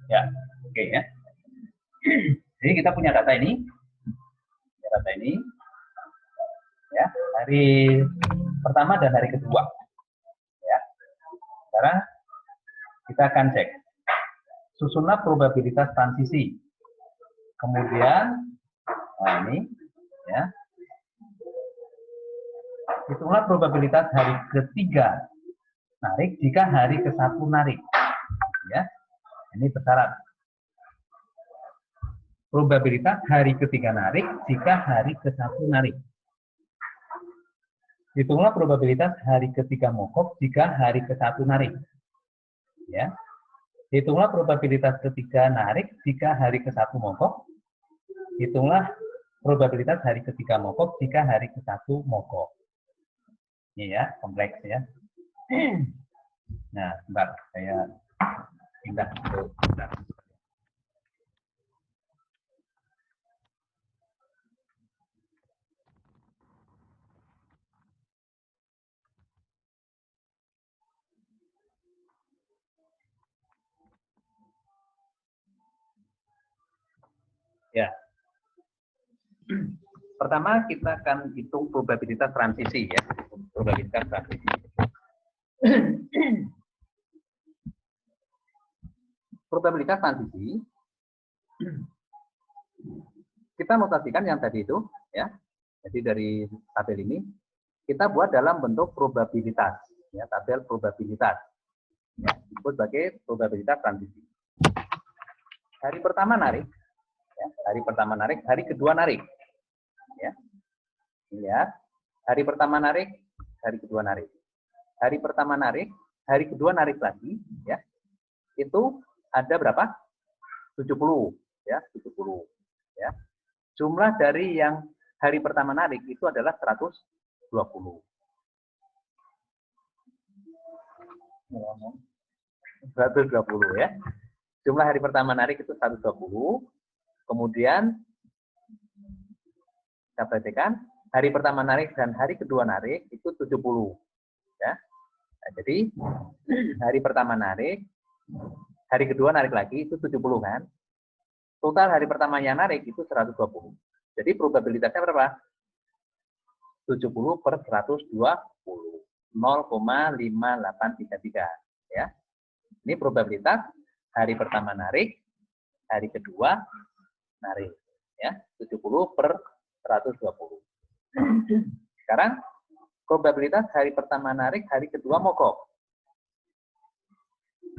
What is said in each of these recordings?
Ya, oke ya. Jadi kita punya data ini, ya, hari pertama dan hari kedua. Ya. Sekarang kita akan cek susunlah probabilitas transisi. Kemudian, nah ini, ya, hitunglah probabilitas hari ketiga narik jika hari ke-1 narik. Ya, ini bersyarat. Probabilitas hari ketiga narik jika hari ke-1 narik. Hitunglah probabilitas hari ketiga mogok jika hari ke-1 narik. Ya. Hitunglah probabilitas ketiga narik jika hari ke-1 mogok. Hitunglah probabilitas hari ketiga mogok jika hari ke-1 mogok. Ini ya, kompleks ya. Nah, sebentar, saya pindah ke sebentar. Ya. Pertama kita akan hitung probabilitas transisi ya. Probabilitas transisi. Probabilitas transisi kita notasikan yang tadi itu ya. Jadi dari tabel ini kita buat dalam bentuk probabilitas ya, tabel probabilitas. Ya, disebut sebagai probabilitas transisi. Hari pertama narik ya, hari kedua narik. Ya. Lihat, hari pertama narik, hari kedua narik. Hari pertama narik, hari kedua narik lagi, ya. Itu ada berapa? 70, ya, 70, ya. Jumlah dari yang hari pertama narik itu adalah 120. 120 ya. Jumlah hari pertama narik itu 120. Kemudian kita perhatikan hari pertama narik dan hari kedua narik itu 70 ya. Nah, jadi hari pertama narik, hari kedua narik lagi itu 70 kan. Total hari pertama yang narik itu 120. Jadi probabilitasnya berapa? 70 per 120. 0,5833 ya. Ini probabilitas hari pertama narik, hari kedua narik ya. 70 per 120. Sekarang probabilitas hari pertama narik, hari kedua mogok.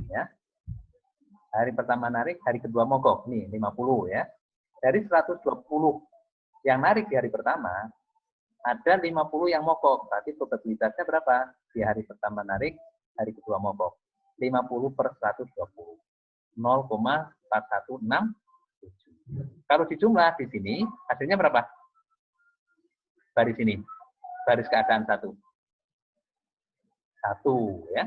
Ya. Hari pertama narik, hari kedua mogok. Nih, 50 ya. Dari 120 yang narik di hari pertama, ada 50 yang mogok. Berarti probabilitasnya berapa? Di hari pertama narik, hari kedua mogok. 50 per 120. 0,4167. Kalau dijumlah di sini, hasilnya berapa? Baris ini. Baris keadaan 1. 1 ya.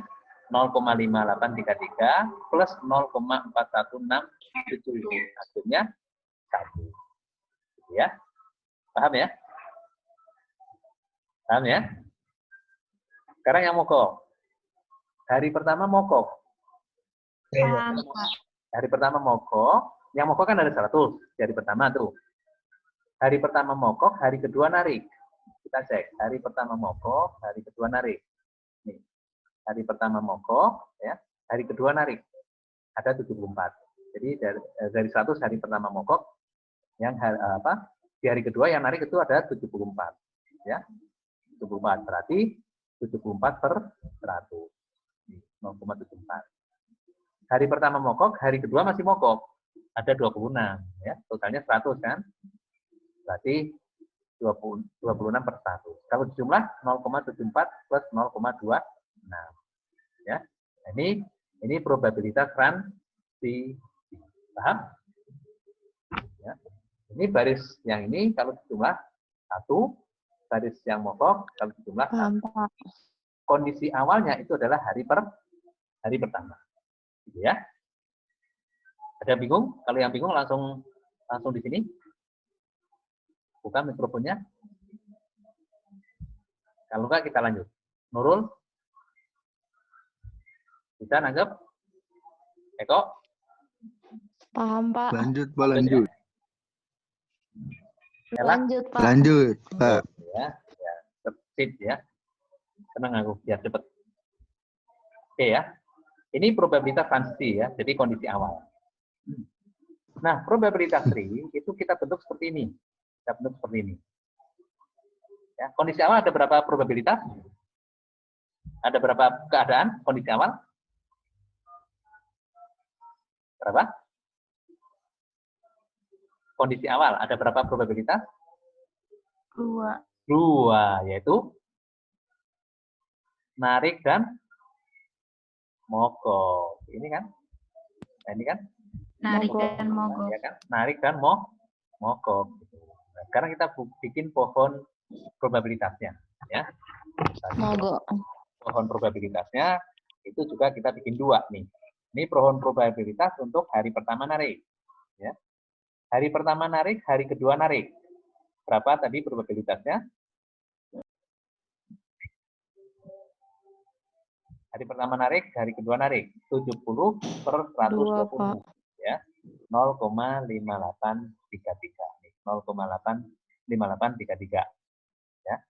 0,5833 plus 0,4167. Hasilnya 1. Ya. Paham ya? Paham ya? Sekarang yang mogok. Hari pertama mogok. Hari pertama mogok. Yang mogok kan ada 100. Hari pertama tuh. Hari pertama mogok, hari kedua narik. Kita cek. Hari pertama mogok, hari kedua narik. Nih. Hari pertama mogok, ya. Hari kedua narik. Ada 74. Jadi dari 100 hari pertama mogok, yang di hari kedua yang narik itu ada 74. Ya. 74 berarti 74 per 100. 0,74. Hari pertama mogok, hari kedua masih mogok. Ada 26. Ya. Totalnya 100 kan. Berarti 26 per 100. Kalau dijumlah 0,74 plus 0,26. Ya. Ini probabilitas transisi. Paham? Ya. Ini baris yang ini kalau dijumlah 1, baris yang mogok kalau dijumlah 1. Kondisi awalnya itu adalah hari pertama. Gitu ya. Ada yang bingung? Kalau yang bingung langsung di sini. Buka mikrofonnya. Kalau enggak kita lanjut. Nurul? Bisa nanggap? Eko? Paham, Pak. Lanjut, Pak, lanjut. Lanjut, Pak. Lanjut, Pak. Ya, ya, sip ya. Senang aku biar cepet. Oke ya. Ini probabilitas transisi ya, jadi kondisi awal. Nah, probabilitas tree itu kita bentuk seperti ini. Kita bentuk seperti ini. Ya, kondisi awal ada berapa probabilitas? Ada berapa keadaan kondisi awal? Berapa? Kondisi awal ada berapa probabilitas? 2. 2, yaitu narik dan mogok. Ini kan? Nah, ini kan? Narik dan mogok. Ya kan? Narik dan mogok. Nah, sekarang kita bikin pohon probabilitasnya, ya. Mogok. Pohon probabilitasnya itu juga kita bikin 2 nih. Ini pohon probabilitas untuk hari pertama narik, ya. Hari pertama narik, hari kedua narik. Berapa tadi probabilitasnya? Hari pertama narik, hari kedua narik. 70 per 120. 2, Ya. 0,5833. 0,5833. Ya.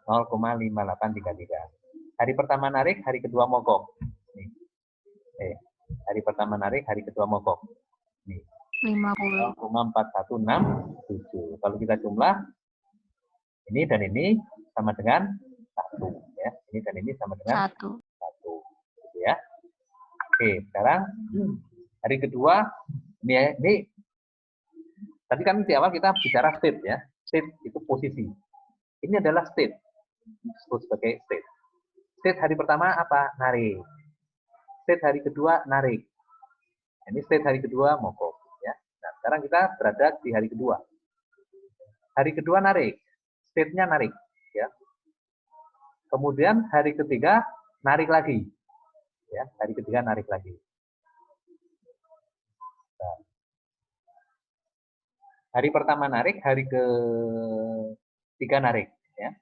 0,5833. Hari pertama narik, hari kedua mogok. Nih. Hari pertama narik, hari kedua mogok. Nih. 0,4167. Kalau kita jumlah ini dan ini sama dengan 1 ya. Ini dan ini sama dengan 1. Gitu ya. Oke, sekarang hari kedua ini tadi kan di awal kita bicara state ya. State itu posisi. Ini adalah state. Disebut sebagai state. State hari pertama apa? Narik. State hari kedua narik. Ini state hari kedua mogok ya. Nah, sekarang kita berada di hari kedua. Hari kedua narik. State-nya narik ya. Kemudian hari ketiga narik lagi. Ya, hari ketiga narik lagi. Nah. Hari pertama narik, hari ketiga narik ya.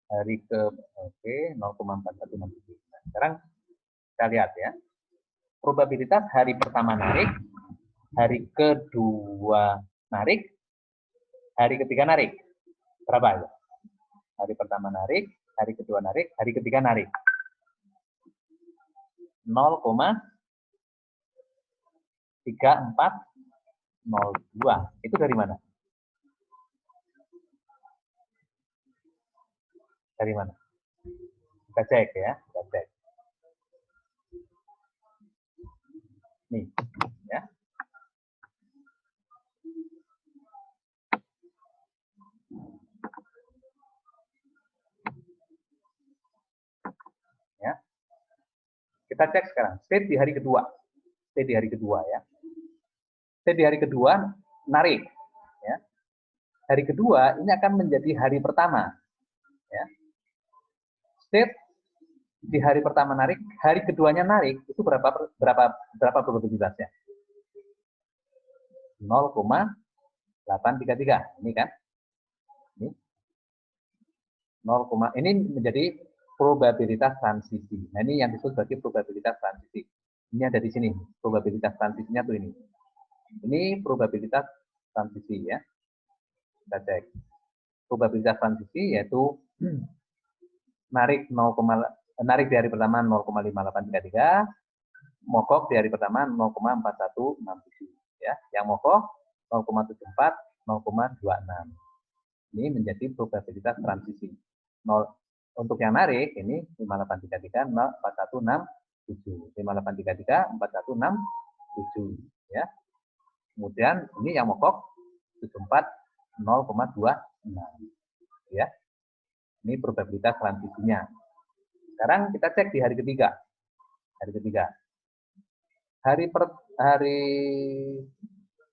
Hari ke oke 0,4167. Nah, sekarang kita lihat ya. Probabilitas hari pertama narik, hari kedua narik, hari ketiga narik. Berapa ya? Hari pertama narik, hari kedua narik, hari ketiga narik. 0,3402. Itu dari mana? Dari mana? Kita cek ya, kita cek. Nih, ya. Ya. Kita cek sekarang, state di hari kedua. State di hari kedua ya. State di hari kedua narik ya. Hari kedua ini akan menjadi hari pertama ya. State di hari pertama narik, hari keduanya narik, itu berapa probabilitasnya? 0,833. Ini kan? Ini 0, ini menjadi probabilitas transisi. Nah, ini yang disebut sebagai probabilitas transisi. Ini ada di sini, probabilitas transisinya tuh ini. Ini probabilitas transisi ya. Kita cek. Probabilitas transisi yaitu narik narik di hari pertama 0,5833, mogok di hari pertama 0,4167 ya. Yang mogok 0,74, 0,26. Ini menjadi probabilitas transisi. 0 untuk yang narik ini 5833 4167. 5833 4167 ya. Kemudian ini yang mogok 74 0,26 ya. Ini probabilitas transisinya. Sekarang kita cek di hari ketiga. Hari ketiga. Hari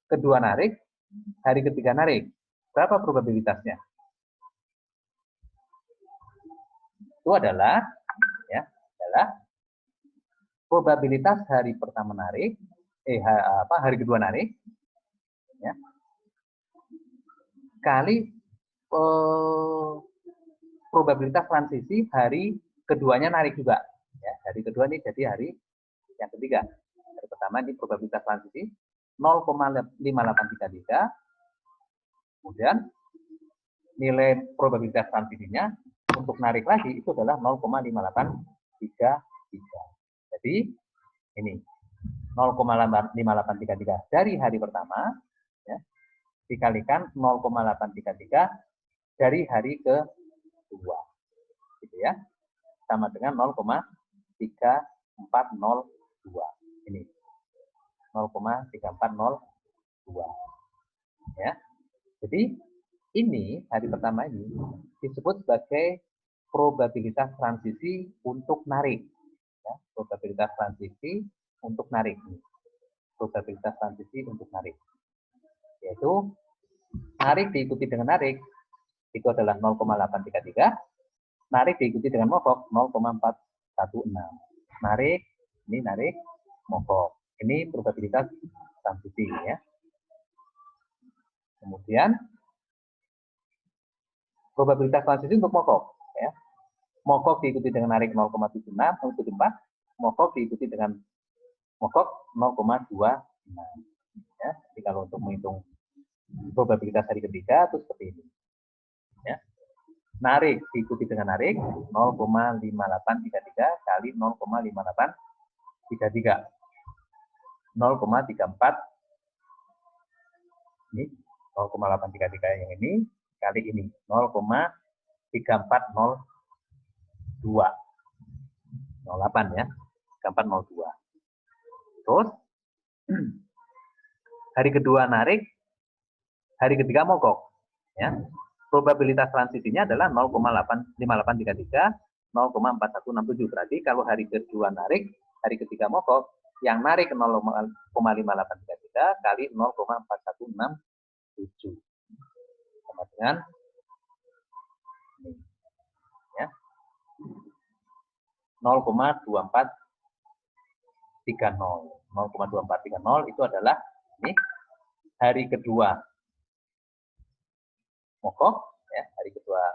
kedua narik, hari ketiga narik. Berapa probabilitasnya? Itu adalah probabilitas hari pertama narik, hari kedua narik ya. Kali probabilitas transisi hari keduanya narik juga. Ya, hari kedua ini jadi hari yang ketiga. Hari pertama ini probabilitas transisi 0,5833. Kemudian nilai probabilitas transisinya untuk narik lagi itu adalah 0,5833. Jadi ini 0,5833 dari hari pertama ya, dikalikan 0,833 dari hari kedua. Gitu ya. Sama dengan 0,3402. Ini 0,3402. Ya. Jadi ini hari pertama ini disebut sebagai probabilitas transisi untuk narik. Ya, probabilitas transisi untuk narik. Probabilitas transisi untuk narik. Yaitu narik diikuti dengan narik itu adalah 0,833. Narik diikuti dengan mogok 0,416. Narik, ini narik, mogok. Ini probabilitas transisi ya. Kemudian probabilitas transisi untuk mogok ya. Mogok diikuti dengan narik 0,76, 0,74. Mogok diikuti dengan mogok 0,26. Ya. Jadi kalau untuk menghitung probabilitas hari ketiga itu seperti ini. Ya. Narik diikuti dengan narik 0,5833 kali 0,5833. 0,34 ini 0,833 yang ini kali ini 0,3402 08 ya 3402. Terus hari kedua narik, hari ketiga mogok ya. Probabilitas transisinya adalah 0,5833 0,4167. Berarti kalau hari kedua narik, hari ketiga mogok, yang narik 0,5833 kali 0,4167 sama dengan ini ya 0,2430 itu adalah ini hari kedua mogok ya, hari kedua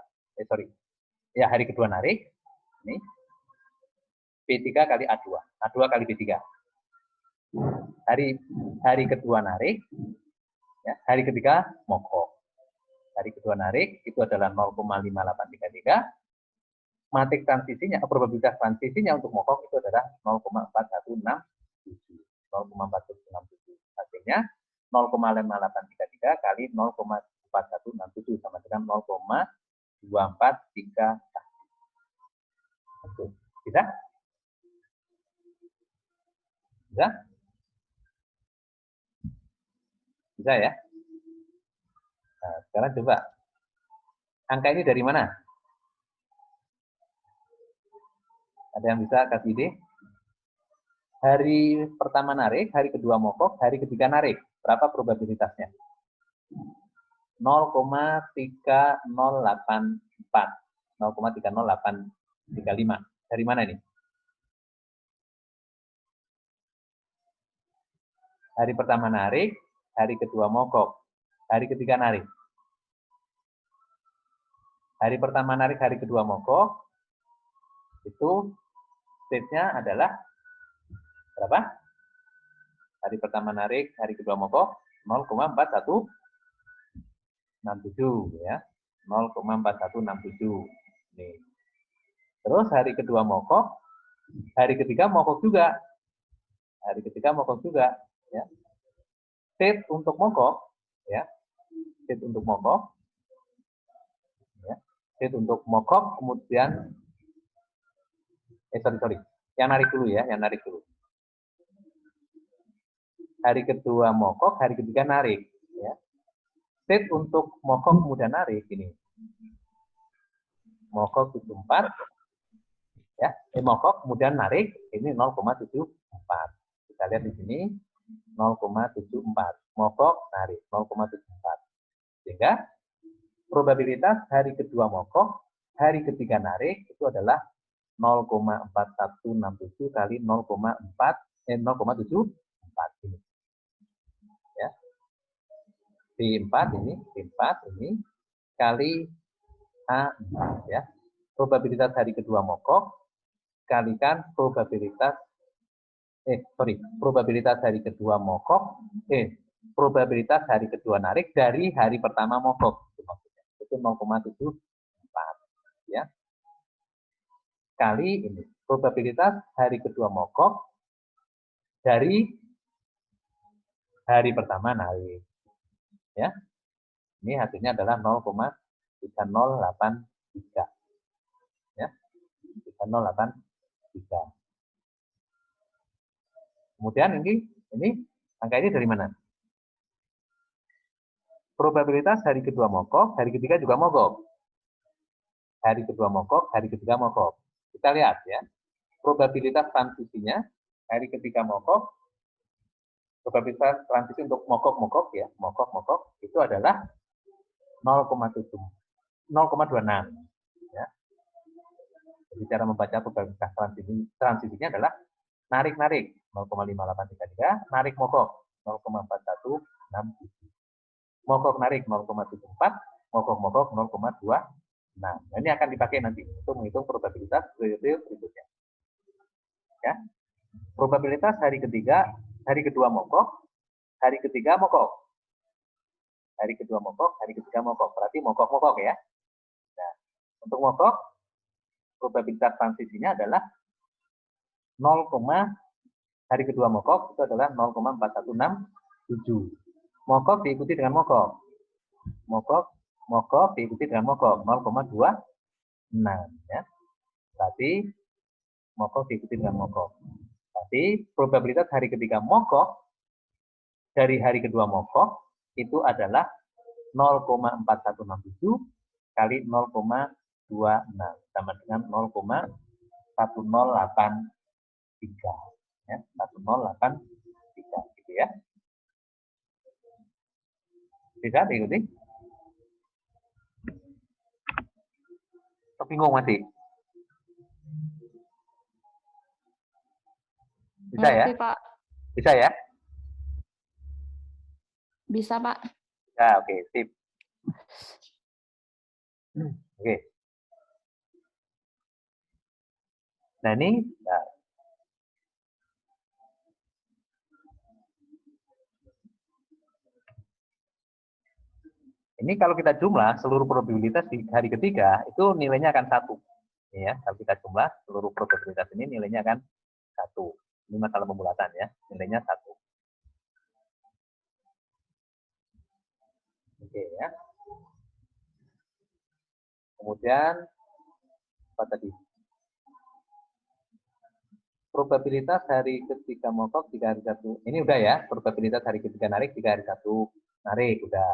hari kedua narik ini P3 kali A2 kali B3. Hari kedua narik ya, hari ketiga mogok. Hari kedua narik itu adalah 0,5833. Matik transisinya, probabilitas transisinya untuk mogok itu adalah 0,4167. 0,4167. Hasilnya 0,5833 kali 0,4167 sama dengan 0,2431. Bisa? Bisa? Bisa ya? Nah, sekarang coba. Angka ini dari mana? Ada yang bisa kasih ide? Hari pertama narik, hari kedua mogok, hari ketiga narik. Berapa probabilitasnya? 0,3084. 0,30835. Dari mana ini? Hari pertama narik, hari kedua mogok, hari ketiga narik. Hari pertama narik, hari kedua mogok, itu state-nya adalah berapa? Hari pertama narik, hari kedua mogok, 0,4167 ya. 0,4167. Nih. Terus hari kedua mogok, hari ketiga mogok juga. Hari ketiga mogok juga ya. State untuk mogok ya. State untuk mogok ya. State untuk mogok kemudian sorry. Yang narik dulu ya, yang narik dulu. Hari kedua mogok, hari ketiga narik ya. State untuk mogok kemudian narik ini. Mogok 74 ya, mogok kemudian narik ini 0,74. Kita lihat di sini 0,74. Mogok narik 0,74. Sehingga probabilitas hari kedua mogok, hari ketiga narik itu adalah 0,4167 kali 0,74 ini. Ya. P4 ini kali A4 ya. probabilitas hari kedua mogok kalikan probabilitas hari kedua mogok, probabilitas hari kedua narik dari hari pertama mogok. Itu 0,74 ya. Kali ini probabilitas hari kedua mogok dari hari pertama narik. Ya. Ini hasilnya adalah 0,3083. Ya. 3083. Kemudian ini angka ini dari mana? Probabilitas hari kedua mogok, hari ketiga juga mogok. Hari kedua mogok, hari ketiga mogok. Kita lihat ya. Probabilitas transisinya hari ketiga mogok, probabilitas transisi untuk mogok-mogok ya, mogok-mogok itu adalah 0,26 ya. Jadi cara membaca probabilitas transisinya adalah narik-narik 0,5833, narik mogok 0,4167. Mogok narik 0,74, mogok 0,26. Nah, ini akan dipakai nanti untuk menghitung probabilitas periode berikutnya. Ya. Probabilitas hari kedua mogok, hari ketiga mogok. Hari kedua mogok, hari ketiga mogok. Berarti mogok-mogok ya. Nah, untuk mogok probabilitas transisinya adalah hari kedua mogok itu adalah 0,4167. Mogok diikuti dengan mogok. Mogok diikuti dengan mogok 0,26 ya. Berarti mogok diikuti dengan mogok. Berarti probabilitas hari ketiga mogok dari hari kedua mogok itu adalah 0,4167 kali 0,26 sama dengan 0,1083 ya, 1083 gitu ya. Bisa diikuti? Bingung masih? Bisa ya? Ngerti, Pak. Bisa ya? Bisa, Pak. Ya, oke, sip. Oke. Nah, ini ini kalau kita jumlah seluruh probabilitas di hari ketiga itu nilainya akan 1. Ya, kalau kita jumlah seluruh probabilitas ini nilainya akan 1. Ini masalah pembulatan ya, nilainya 1. Oke ya. Kemudian apa tadi? Probabilitas hari ketiga mogok 3 hari 1. Ini udah ya, probabilitas hari ketiga narik 3 hari 1 narik udah.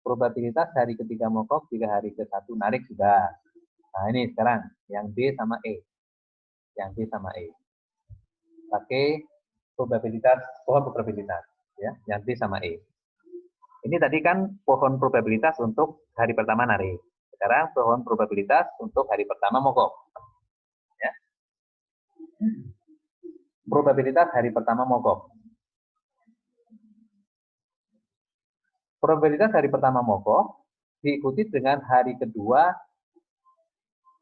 Probabilitas hari ketiga mogok 3 hari ke 1 narik sudah. Nah, ini sekarang yang D sama E. Yang D sama E. Pakai probabilitas, pohon probabilitas ya, yang D sama E. Ini tadi kan pohon probabilitas untuk hari pertama narik. Sekarang pohon probabilitas untuk hari pertama mogok. Ya. Probabilitas hari pertama mogok. Probabilitas hari pertama mogok diikuti dengan hari kedua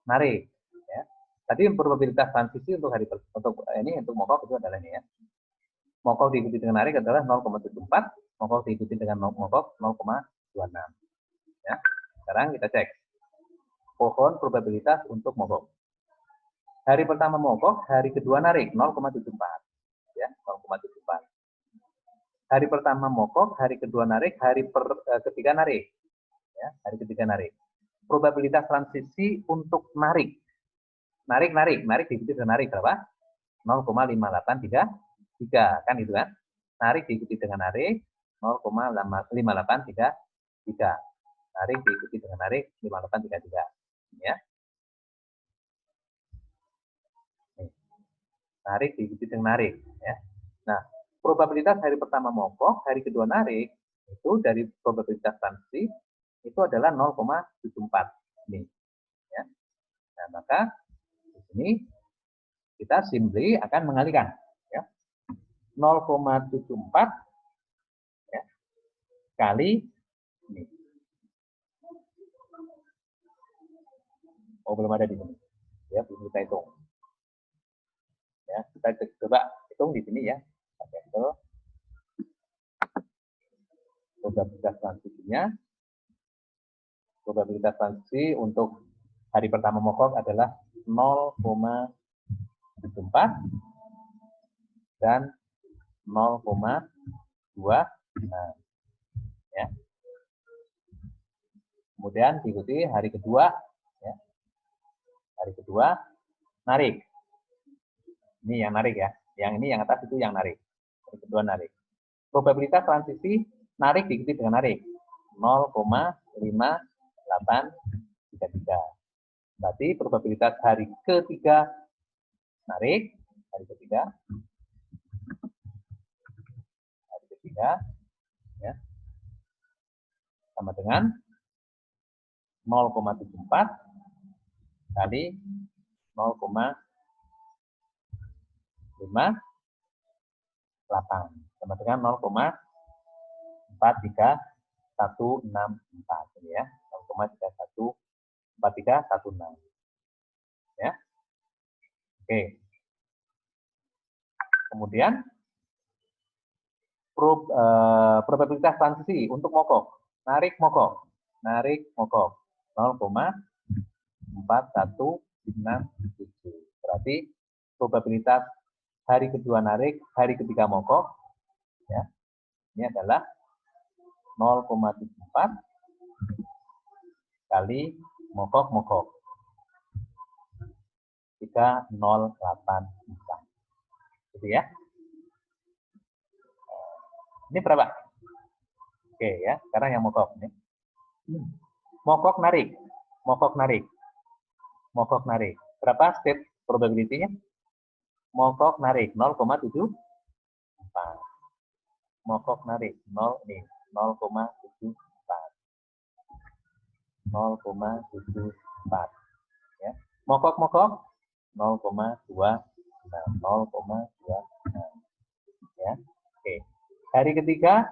narik. Ya. Tadi probabilitas transisi untuk untuk mogok itu adalah ini ya. Mogok diikuti dengan narik adalah 0,74, mogok diikuti dengan mogok 0,26. Ya. Sekarang kita cek pohon probabilitas untuk mogok. Hari pertama mogok, hari kedua narik 0,74. Ya, 0,74. Hari pertama mogok, hari kedua narik, ketiga narik. Ya, hari ketiga narik. Probabilitas transisi untuk narik. Narik diikuti dengan narik berapa? 0,5833. Kan itu kan? Narik diikuti dengan narik 0,5833. Narik diikuti dengan narik 5833. Ya. Narik diikuti dengan narik. Ya. Nah, probabilitas hari pertama mogok, hari kedua narik, itu dari probabilitas transisi, itu adalah 0,74. Ini. Ya. Nah, maka di sini kita simply akan mengalikan. Ya. 0,74 ya, kali ini. Oh, belum ada di sini. Ya, belum kita hitung. Ya, kita coba hitung di sini ya. Pakai itu. Probabilitas transisinya. Probabilitas transisi untuk hari pertama mogok adalah 0,74 dan 0,26. Ya. Kemudian diikuti hari kedua. Ya. Hari kedua narik. Ini yang narik ya. Yang ini yang atas itu yang narik. Hari kedua narik. Probabilitas transisi narik diikuti dengan narik 0,5833. Berarti probabilitas hari ketiga narik, hari ketiga ya, sama dengan 0,74 kali 0,58 sama dengan 0,43164 ini ya, 0,43116 ya. Oke. Kemudian probabilitas transisi untuk mogok, narik mogok 0,4167. Berarti probabilitas hari kedua narik, hari ketiga mogok ya. Ini adalah 0,74 kali mogok 3084. Gitu ya. Ini berapa? Oke ya, sekarang yang mogok nih. Mogok narik. Berapa state probability-nya? Mogok narik 0,74. Mogok narik 0,74. 0,74 ya. Mogok 0,26 ya. Oke. Hari ketiga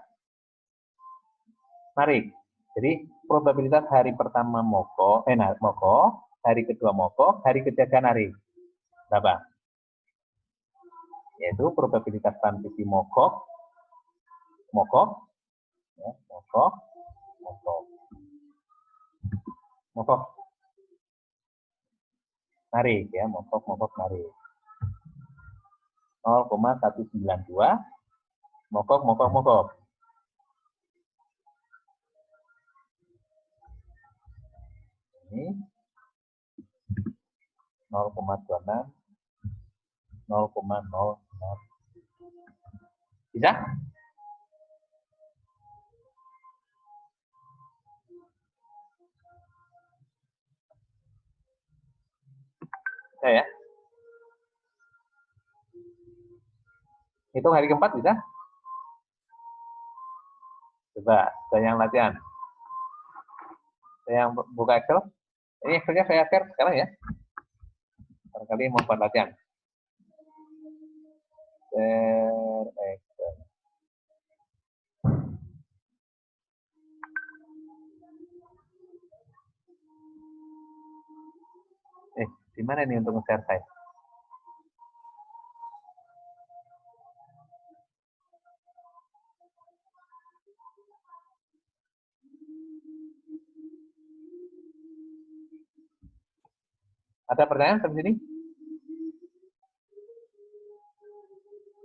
narik. Jadi probabilitas hari pertama mogok, hari kedua mogok, hari ketiga narik. Berapa? Yaitu probabilitas transisi mogok ya, mogok narik ya, mogok narik 0,192 mogok ini 0,26 0,06 bisa? Ya. Hitung hari keempat bisa? Coba, saya yang latihan. Saya yang buka Excel. Ini Excelnya saya share sekarang ya. Barangkali mau buat latihan. Share Excel. Di mana nih untuk nge-share saya? Ada pertanyaan sampai sini?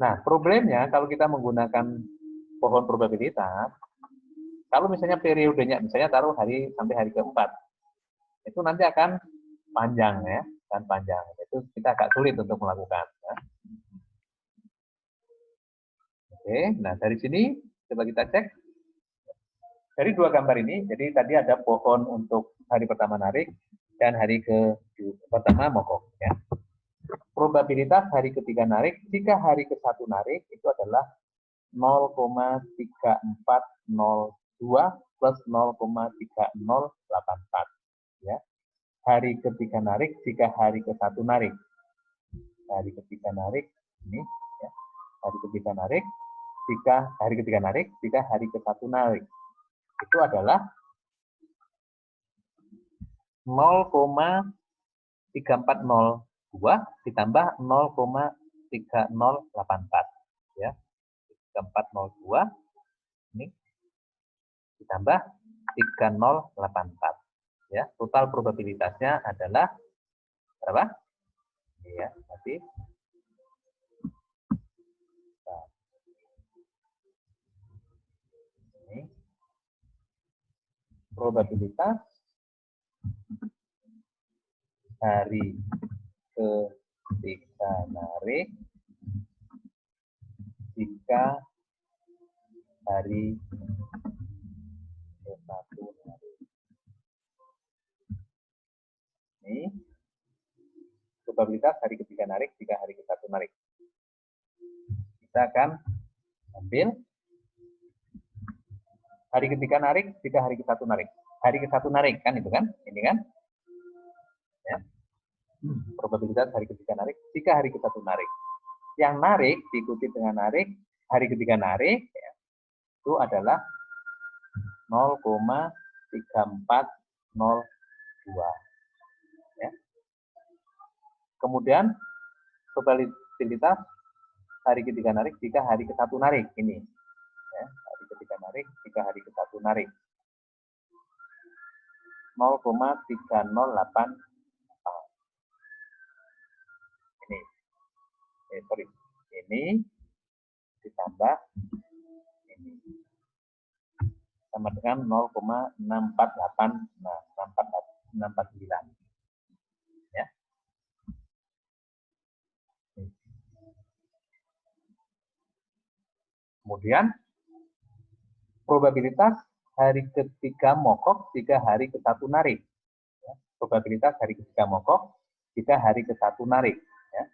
Nah, problemnya kalau kita menggunakan pohon probabilitas, kalau misalnya periodenya, misalnya taruh sampai hari keempat, itu nanti akan panjang ya, Itu kita agak sulit untuk melakukan. Ya. Oke, nah dari sini coba kita cek. Dari dua gambar ini, jadi tadi ada pohon untuk hari pertama narik dan hari pertama mogok. Ya. Probabilitas hari ketiga narik, jika hari ke-1 narik, itu adalah 0,3402 plus 0,3084. Ya. Hari ketiga narik, jika hari ke-1 narik. Hari ketiga narik, ini. Ya. Hari ketiga narik, jika hari ketiga narik, jika hari ke-1 narik. Itu adalah 0,3402 3402 ditambah 0,3084 ya. 3402 ini ditambah 3084 ya. Total probabilitasnya adalah berapa? Ya, tadi. Nah, ini probabilitas hari ketika narik jika hari ke-1 narik. Ini probabilitas hari ketiga narik jika hari ke-1 narik. Kita akan ambil hari ketiga narik jika hari ke-1 narik. Hari ke-1 narik kan itu kan? Ini kan? Ya. Probabilitas hari ketiga narik jika hari ke-1 narik. Yang narik diikuti dengan narik hari ketiga narik ya, itu adalah 0,3402 ya. Kemudian probabilitas hari ketiga narik jika hari ke-1 narik ini ya, hari ketiga narik jika hari ke-1 narik 0,3084 ini ditambah ini sama dengan 0,648 649 ya. Kemudian probabilitas hari ketiga mogok jika hari ke-1 narik ya. Probabilitas hari ketiga mogok jika hari ke-1 narik ya.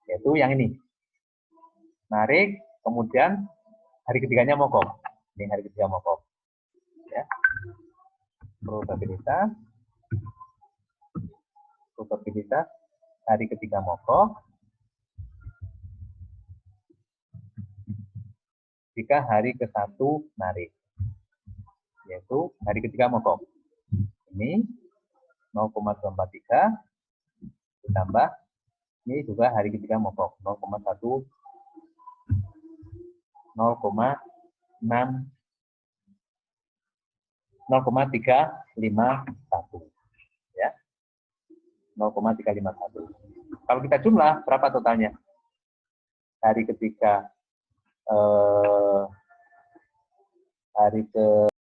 Yaitu yang ini. Narik, kemudian hari ketiganya mogok. Ini hari ketiga mogok. Ya. Probabilitas hari ketiga mogok jika hari ke-1 narik. Yaitu hari ketiga mogok. Ini 0,243 ditambah ini juga hari ketiga mogok 0,351 ya. 0,351. Kalau kita jumlah berapa totalnya? Hari ketiga hari ke